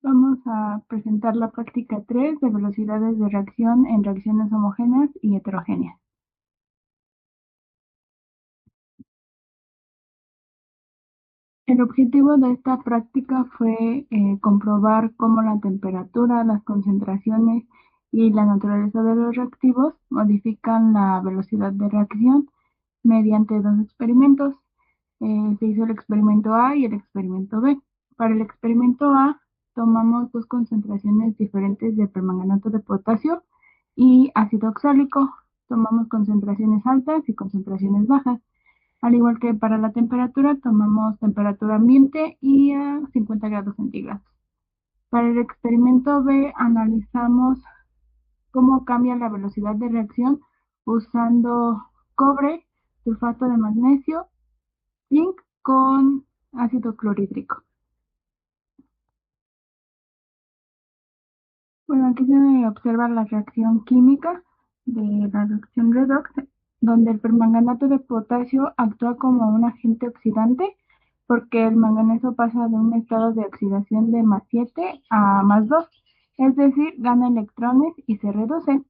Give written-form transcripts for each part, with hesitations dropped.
Vamos a presentar la práctica 3 de velocidades de reacción en reacciones homogéneas y heterogéneas. El objetivo de esta práctica fue comprobar cómo la temperatura, las concentraciones y la naturaleza de los reactivos modifican la velocidad de reacción mediante dos experimentos. Se hizo el experimento A y el experimento B. Para el experimento A, tomamos dos concentraciones diferentes de permanganato de potasio y ácido oxálico. Tomamos concentraciones altas y concentraciones bajas. Al igual que para la temperatura, tomamos temperatura ambiente y a 50 grados centígrados. Para el experimento B, analizamos cómo cambia la velocidad de reacción usando cobre, sulfato de magnesio, zinc con ácido clorhídrico. Bueno, aquí se observa la reacción química de la reacción redox, donde el permanganato de potasio actúa como un agente oxidante porque el manganeso pasa de un estado de oxidación de +7 a +2, es decir, gana electrones y se reduce.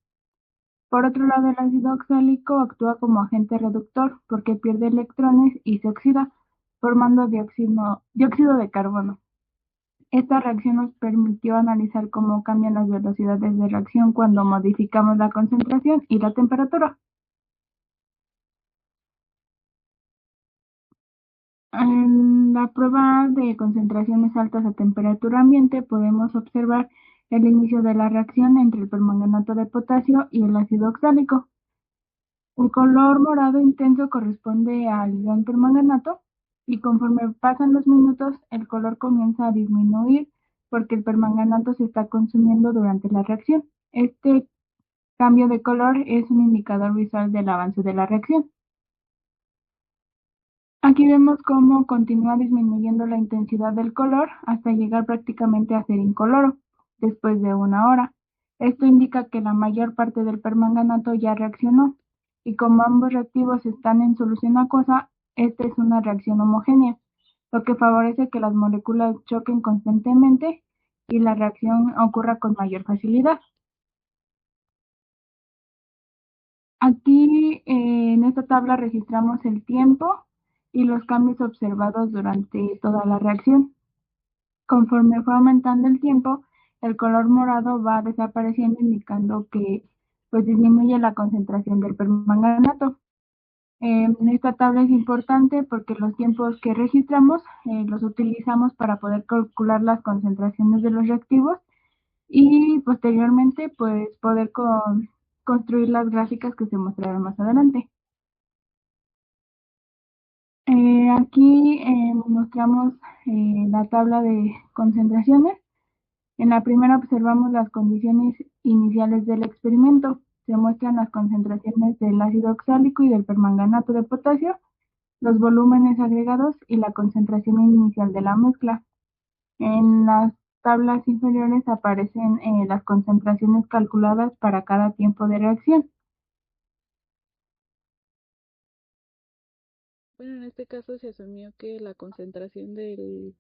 Por otro lado, el ácido oxálico actúa como agente reductor porque pierde electrones y se oxida, formando dióxido de carbono. Esta reacción nos permitió analizar cómo cambian las velocidades de reacción cuando modificamos la concentración y la temperatura. En la prueba de concentraciones altas a temperatura ambiente podemos observar el inicio de la reacción entre el permanganato de potasio y el ácido oxálico. El color morado intenso corresponde al ion permanganato y conforme pasan los minutos el color comienza a disminuir porque el permanganato se está consumiendo durante la reacción. Este cambio de color es un indicador visual del avance de la reacción. Aquí vemos cómo continúa disminuyendo la intensidad del color hasta llegar prácticamente a ser incoloro después de una hora. Esto indica que la mayor parte del permanganato ya reaccionó y como ambos reactivos están en solución acuosa, esta es una reacción homogénea, lo que favorece que las moléculas choquen constantemente y la reacción ocurra con mayor facilidad. Aquí en esta tabla registramos el tiempo y los cambios observados durante toda la reacción. Conforme fue aumentando el tiempo, el color morado va desapareciendo, indicando que pues disminuye la concentración del permanganato. Esta tabla es importante porque los tiempos que registramos los utilizamos para poder calcular las concentraciones de los reactivos y posteriormente pues poder construir las gráficas que se mostrarán más adelante. Aquí mostramos la tabla de concentraciones. En la primera observamos las condiciones iniciales del experimento. Se muestran las concentraciones del ácido oxálico y del permanganato de potasio, los volúmenes agregados y la concentración inicial de la mezcla. En las tablas inferiores aparecen las concentraciones calculadas para cada tiempo de reacción. Bueno, en este caso se asumió que la concentración de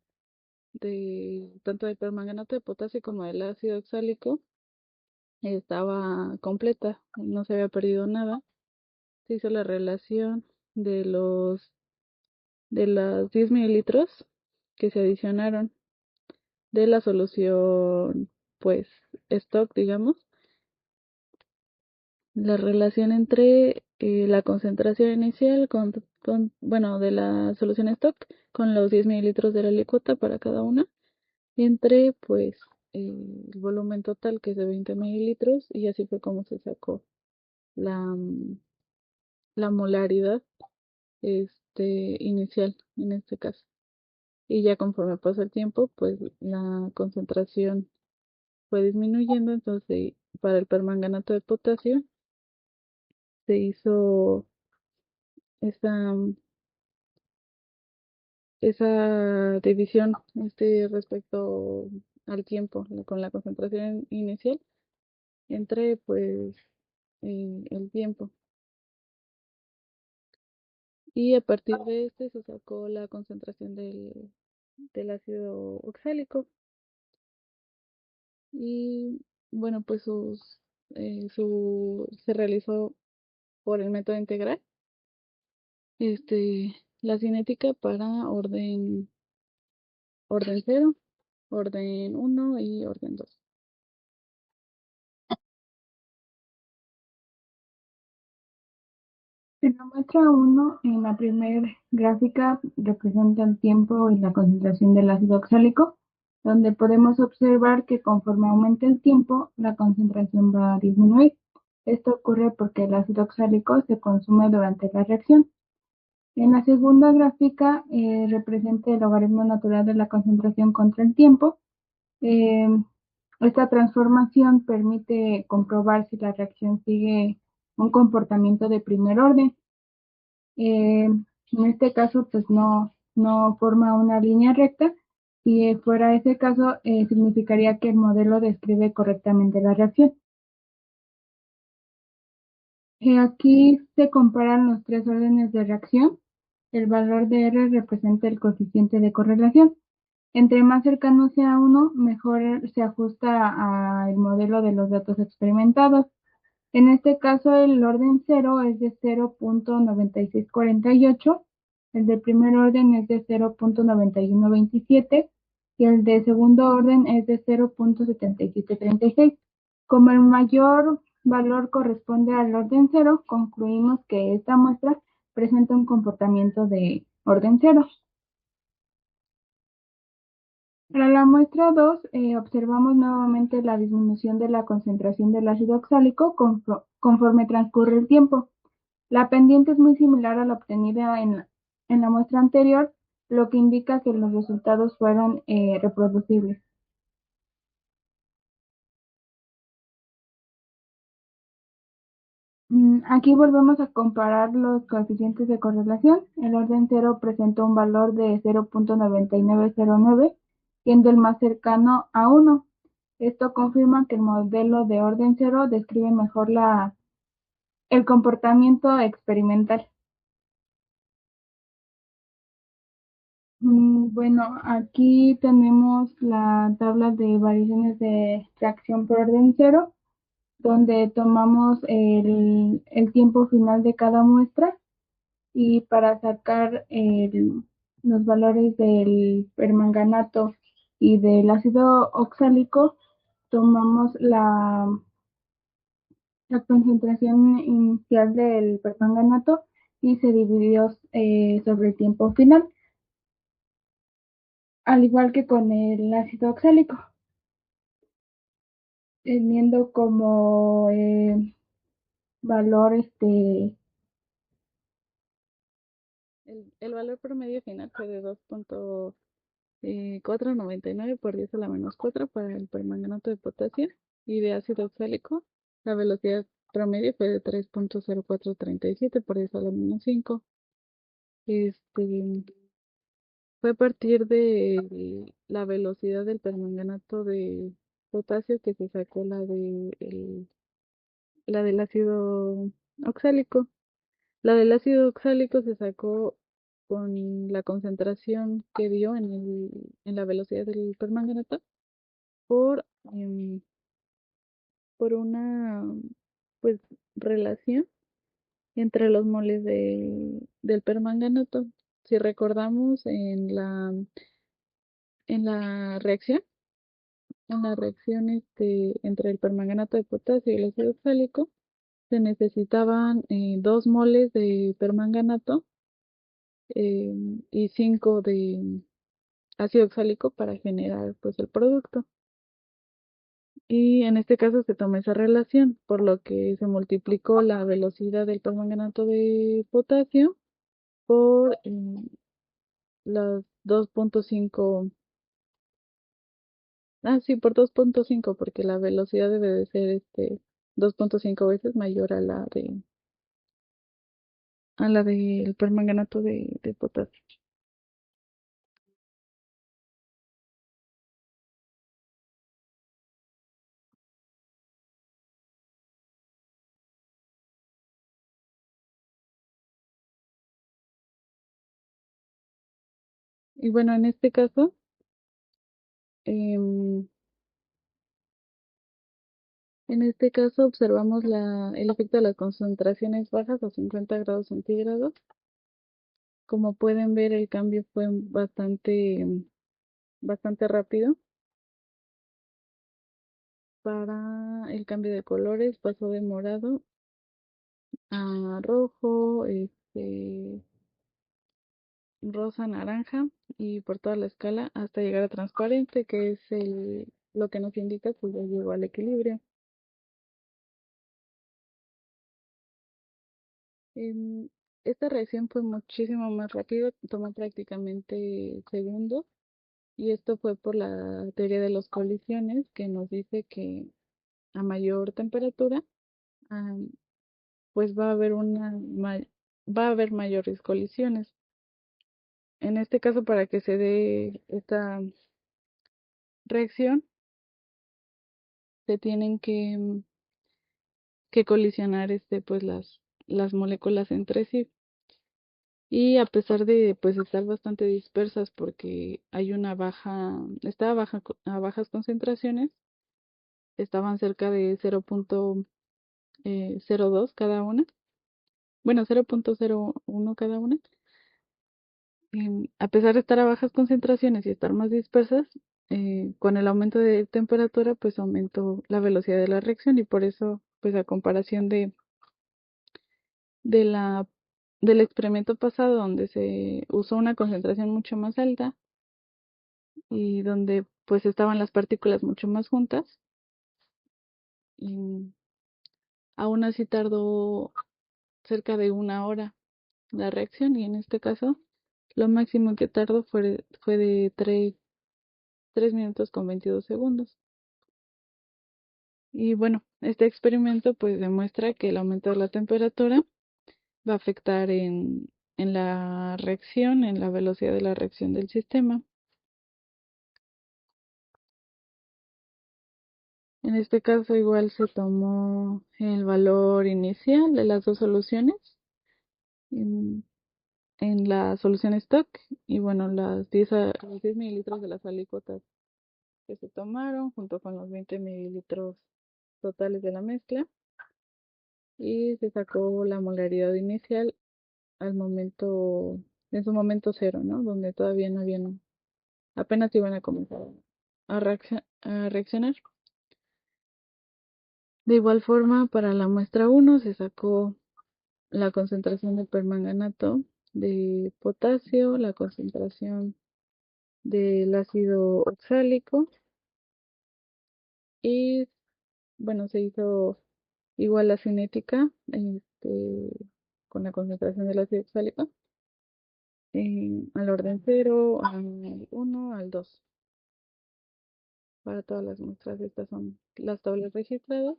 tanto del permanganato de potasio como del ácido oxálico estaba completa, no se había perdido nada. Se hizo la relación de de las 10 mililitros que se adicionaron de la solución, pues, stock, digamos, la relación entre la concentración inicial bueno, de la solución stock con los 10 mililitros de la licuota para cada una, entre, pues, el volumen total que es de 20 mililitros, y así fue como se sacó la, la molaridad inicial en este caso. Y ya conforme pasó el tiempo, pues la concentración fue disminuyendo, entonces para el permanganato de potasio se hizo esa, esa división respecto al tiempo, con la concentración inicial entre pues el tiempo. Y a partir de este se sacó la concentración del ácido oxálico. y bueno, pues se realizó por el método integral, la cinética para orden cero, orden uno y orden 2. En la muestra uno, en la primera gráfica, representa el tiempo y la concentración del ácido oxálico, donde podemos observar que conforme aumenta el tiempo, la concentración va a disminuir. Esto ocurre porque el ácido oxálico se consume durante la reacción. En la segunda gráfica, representa el logaritmo natural de la concentración contra el tiempo. Eh, Esta transformación permite comprobar si la reacción sigue un comportamiento de primer orden. En este caso, pues no forma una línea recta. Si fuera ese caso, significaría que el modelo describe correctamente la reacción. Aquí se comparan los tres órdenes de reacción. El valor de R representa el coeficiente de correlación. Entre más cercano sea uno, mejor se ajusta al modelo de los datos experimentados. En este caso, el orden cero es de 0.9648, el de primer orden es de 0.9127 y el de segundo orden es de 0.7736. Como el mayor valor corresponde al orden cero, concluimos que esta muestra presenta un comportamiento de orden cero. Para la muestra 2, observamos nuevamente la disminución de la concentración del ácido oxálico conforme transcurre el tiempo. La pendiente es muy similar a la obtenida en la muestra anterior, lo que indica que los resultados fueron reproducibles. Aquí volvemos a comparar los coeficientes de correlación. El orden cero presenta un valor de 0.9909, siendo el más cercano a 1. Esto confirma que el modelo de orden cero describe mejor el comportamiento experimental. Bueno, aquí tenemos la tabla de variaciones de reacción por orden cero, donde tomamos el tiempo final de cada muestra y para sacar los valores del permanganato y del ácido oxálico, tomamos la concentración inicial del permanganato y se dividió sobre el tiempo final, al igual que con el ácido oxálico, teniendo como valor El valor promedio final fue de 2.499 por 10 a la menos 4 para el permanganato de potasio y de ácido oxálico. La velocidad promedio fue de 3.0437 por 10 a la menos 5. Este, Fue a partir de la velocidad del permanganato de potasio que se sacó la del ácido oxálico. La del ácido oxálico se sacó con la concentración que dio en la velocidad del permanganato por, em, por una pues relación entre los moles del permanganato. Si recordamos en la reacción entre el permanganato de potasio y el ácido oxálico, se necesitaban 2 moles de permanganato eh, y 5 de ácido oxálico para generar pues el producto. Y en este caso se tomó esa relación, por lo que se multiplicó la velocidad del permanganato de potasio por las 2.5. Sí, por 2.5 porque la velocidad debe de ser 2.5 veces mayor a la del permanganato de potasio. Y bueno, en este caso, em, En este caso observamos el efecto de las concentraciones bajas a 50 grados centígrados. Como pueden ver, el cambio fue bastante rápido. Para el cambio de colores pasó de morado a rojo, rosa, naranja y por toda la escala hasta llegar a transparente, que es lo que nos indica que ya llegó al equilibrio. Em, Esta reacción fue muchísimo más rápida, tomó prácticamente segundos, y esto fue por la teoría de las colisiones, que nos dice que a mayor temperatura, am, pues va a haber mayores colisiones. En este caso, para que se dé esta reacción, se tienen que colisionar pues las moléculas entre sí. Y a pesar de pues estar bastante dispersas porque hay estaba a bajas concentraciones, estaban cerca de 0.02 cada una, bueno, 0.01 cada una. A pesar de estar a bajas concentraciones y estar más dispersas, con el aumento de temperatura, pues aumentó la velocidad de la reacción, y por eso, pues a comparación de la, del experimento pasado, donde se usó una concentración mucho más alta y donde pues estaban las partículas mucho más juntas, y aún así tardó cerca de una hora la reacción, y en este caso lo máximo que tardó fue de 3 minutos con 22 segundos. Y bueno, este experimento pues demuestra que el aumento de la temperatura va a afectar en la reacción, en la velocidad de la reacción del sistema. En este caso igual se tomó el valor inicial de las dos soluciones en, en la solución stock, y bueno, los 10 mililitros de las alícuotas que se tomaron junto con los 20 mililitros totales de la mezcla, y se sacó la molaridad inicial al momento, en su momento cero, ¿no? Donde todavía no habían, apenas iban a comenzar a reaccionar. De igual forma, para la muestra uno se sacó la concentración de permanganato de potasio, la concentración del ácido oxálico, y bueno, se hizo igual la cinética, con la concentración del ácido oxálico al orden cero, al uno, al 2. Para todas las muestras, estas son las tablas registradas.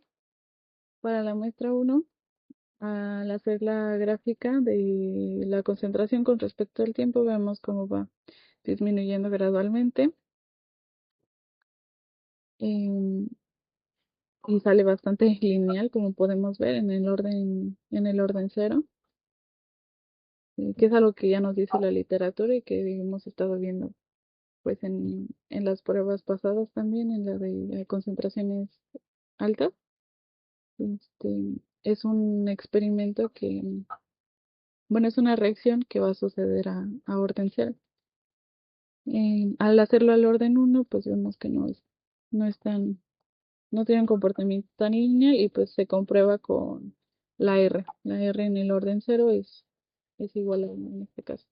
Para la muestra uno, al hacer la gráfica de la concentración con respecto al tiempo, vemos cómo va disminuyendo gradualmente, em, y sale bastante lineal, como podemos ver en el orden cero, que es algo que ya nos dice la literatura y que hemos estado viendo pues en las pruebas pasadas también, en la de concentraciones altas. Es un experimento bueno, es una reacción que va a suceder a orden cero. Al hacerlo al orden uno, pues vemos que no es tan, no tiene un comportamiento tan lineal, y pues se comprueba con la R. La R en el orden cero es igual a 1 en este caso.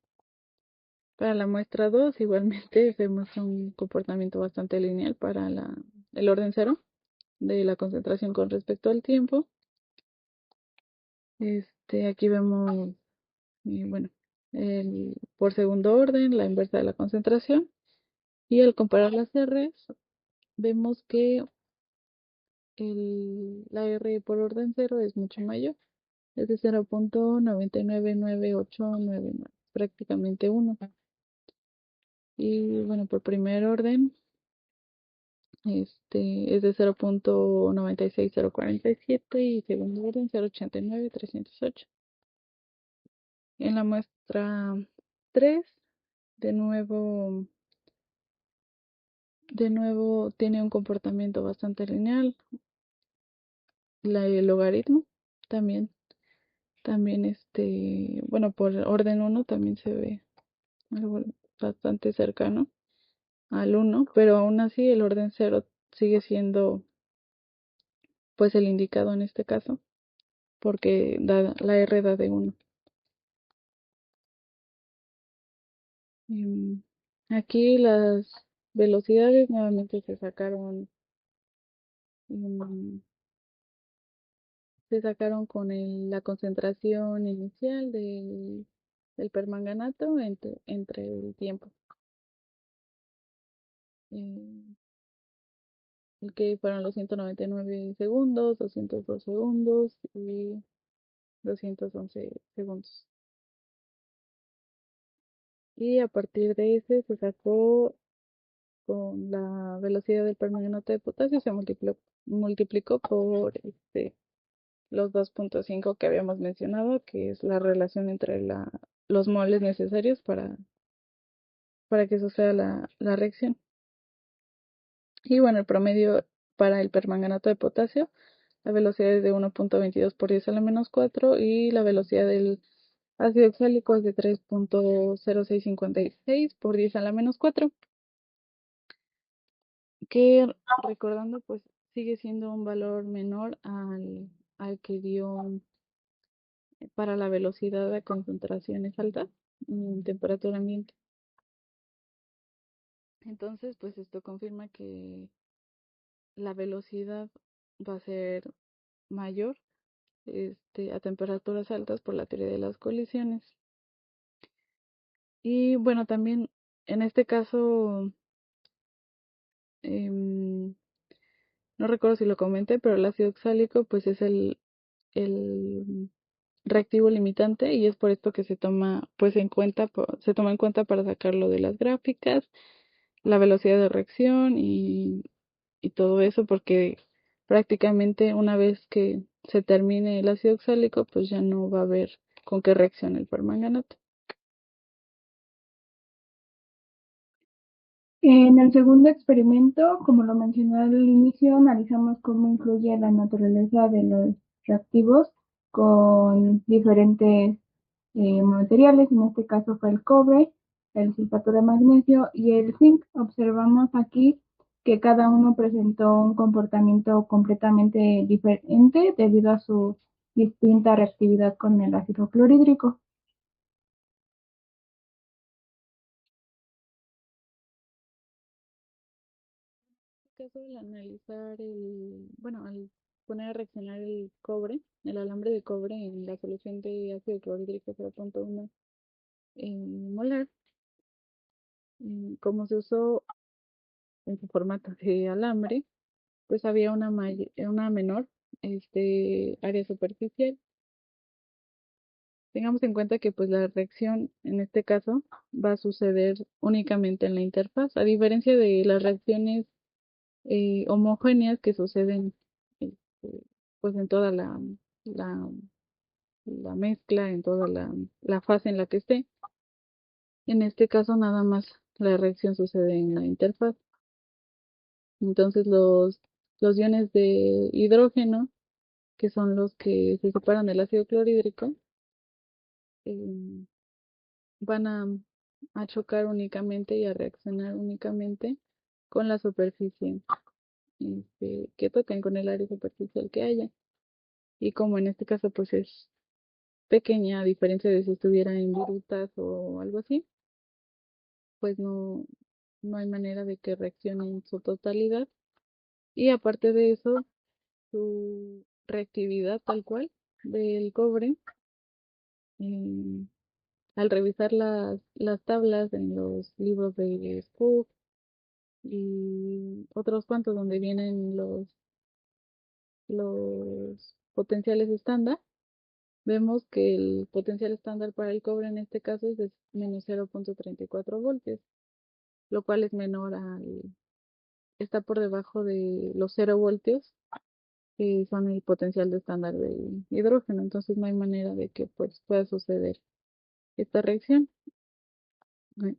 Para la muestra 2 igualmente vemos un comportamiento bastante lineal para el orden cero de la concentración con respecto al tiempo. Aquí vemos, bueno, por segundo orden, la inversa de la concentración. Y al comparar las R's, vemos que la R por orden cero es mucho mayor, es de 0.9999899, prácticamente 1. Y bueno, por primer orden, es de 0.966047, y segundo orden 0.89308. En la muestra 3, de nuevo, tiene un comportamiento bastante lineal. el logaritmo también, bueno, por orden uno también se ve algo bastante cercano al uno, pero aún así el orden cero sigue siendo pues el indicado en este caso, porque la R da de uno. Em, Aquí las velocidades nuevamente em, se sacaron con la concentración inicial del permanganato entre el tiempo. Eh, el que fueron los 199 segundos, 202 segundos y 211 segundos. Y a partir de ese se sacó con la velocidad del permanganato de potasio, se multiplicó por los 2.5 que habíamos mencionado, que es la relación entre los moles necesarios para que suceda la reacción. Y bueno, el promedio para el permanganato de potasio, la velocidad es de 1.22 por 10 a la menos 4 y la velocidad del ácido oxálico es de 3.0656 por 10 a la menos 4, que recordando pues sigue siendo un valor menor al que dio para la velocidad a concentraciones altas en temperatura ambiente. Entonces, pues esto confirma que la velocidad va a ser mayor a temperaturas altas por la teoría de las colisiones. Y bueno, también en este caso, em, no recuerdo si lo comenté, pero el ácido oxálico pues es el reactivo limitante y es por esto que se toma pues en cuenta, se toma en cuenta para sacarlo de las gráficas, la velocidad de reacción y todo eso, porque prácticamente una vez que se termine el ácido oxálico, pues ya no va a haber con qué reaccione el permanganato. En el segundo experimento, como lo mencioné al inicio, analizamos cómo influye la naturaleza de los reactivos con diferentes materiales. En este caso fue el cobre, el sulfato de magnesio y el zinc. Observamos aquí que cada uno presentó un comportamiento completamente diferente debido a su distinta reactividad con el ácido clorhídrico. En este caso, al analizar bueno, al poner a reaccionar el cobre, el alambre de cobre en la solución de ácido clorhídrico 0.1 molar, como se usó en su formato de alambre, pues había una menor área superficial. Tengamos en cuenta que pues la reacción en este caso va a suceder únicamente en la interfaz, a diferencia de las reacciones homogéneas que suceden este, pues en toda la, la mezcla, en toda la fase en la que esté. En este caso nada más la reacción sucede en la interfaz. Entonces los iones de hidrógeno, que son los que se separan del ácido clorhídrico, eh, van a chocar únicamente y a reaccionar únicamente con la superficie que toquen, con el área superficial que haya. Y como en este caso pues es pequeña, a diferencia de si estuviera en virutas o algo así, pues no hay manera de que reaccione en su totalidad. Y aparte de eso, su reactividad tal cual del cobre, em, al revisar las tablas en los libros de Scoop y otros cuantos donde vienen los potenciales estándar, vemos que el potencial estándar para el cobre en este caso es de menos 0.34 voltios, lo cual es está por debajo de los 0 voltios, que son el potencial de estándar del hidrógeno. Entonces no hay manera de que pues pueda suceder esta reacción.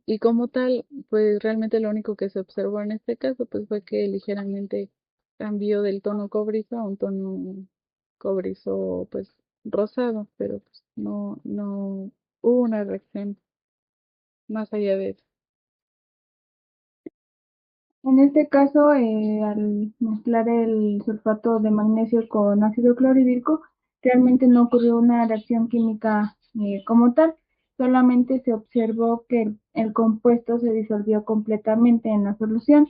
Y como tal, pues realmente lo único que se observó en este caso pues fue que ligeramente cambió del tono cobrizo a un tono cobrizo pues rosado, pero pues no hubo una reacción más allá de eso. En este caso, al mezclar el sulfato de magnesio con ácido clorhídrico, realmente no ocurrió una reacción química como tal, solamente se observó que el compuesto se disolvió completamente en la solución.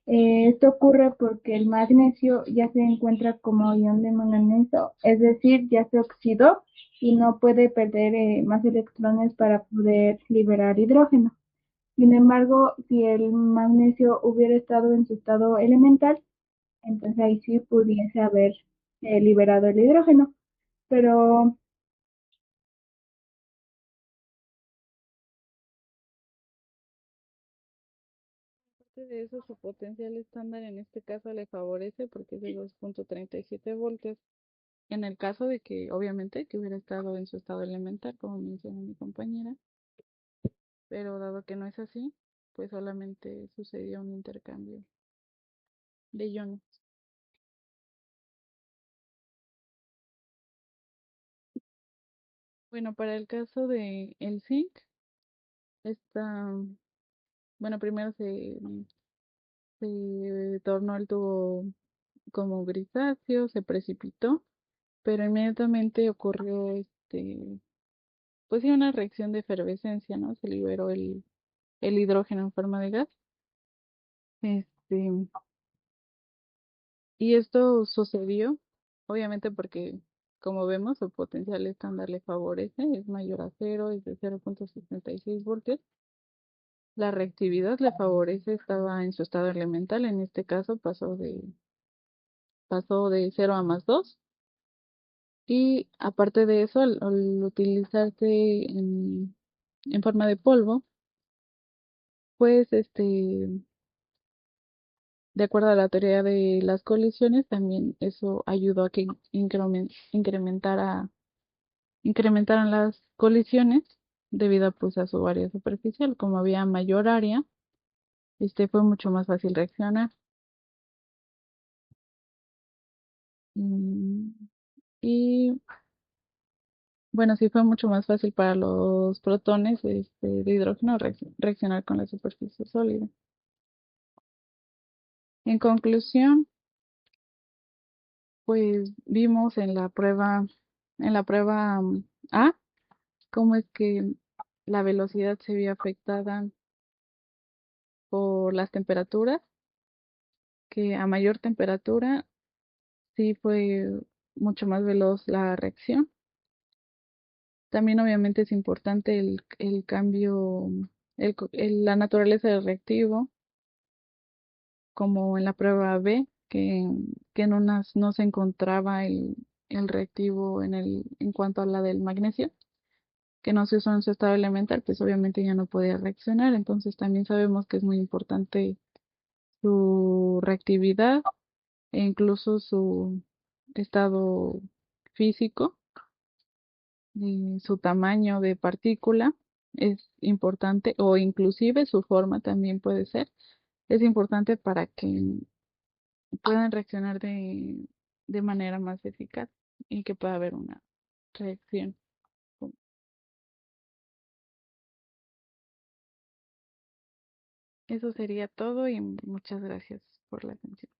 Esto ocurre porque el magnesio ya se encuentra como ion de manganeso, es decir, ya se oxidó y no puede perder más electrones para poder liberar hidrógeno. Sin embargo, si el magnesio hubiera estado en su estado elemental, entonces ahí sí pudiese haber liberado el hidrógeno. Pero Aparte de eso, su potencial estándar en este caso le favorece porque es de 2.37 voltios. En el caso de que, obviamente, que hubiera estado en su estado elemental, como mencionó mi compañera, pero dado que no es así, pues solamente sucedió un intercambio de iones. Bueno, para el caso de el zinc, está, bueno, primero se tornó el tubo como grisáceo, se precipitó, pero inmediatamente ocurrió pues sí, una reacción de efervescencia, ¿no? Se liberó el hidrógeno en forma de gas. Este, y esto sucedió, obviamente porque, como vemos, su potencial estándar le favorece, es mayor a cero, es de 0.66 voltios. La reactividad le favorece, estaba en su estado elemental, en este caso pasó de 0 a +2. Y aparte de eso, al utilizarse en forma de polvo, pues de acuerdo a la teoría de las colisiones, también eso ayudó a que incrementaran las colisiones debido pues, a su área superficial. Como había mayor área, fue mucho más fácil reaccionar. Mm, Y bueno, sí fue mucho más fácil para los protones de hidrógeno reaccionar con la superficie sólida. En conclusión, pues vimos en la prueba A, cómo es que la velocidad se vio afectada por las temperaturas, que a mayor temperatura sí fue mucho más veloz la reacción. También obviamente es importante el cambio, la naturaleza del reactivo, como en la prueba B, que en unas no se encontraba el reactivo en cuanto a la del magnesio, que no se usó en su estado elemental, pues obviamente ya no podía reaccionar. Entonces también sabemos que es muy importante su reactividad e incluso su estado físico, y su tamaño de partícula es importante, o inclusive su forma también puede ser. Es importante para que puedan reaccionar de manera más eficaz y que pueda haber una reacción. Eso sería todo y muchas gracias por la atención.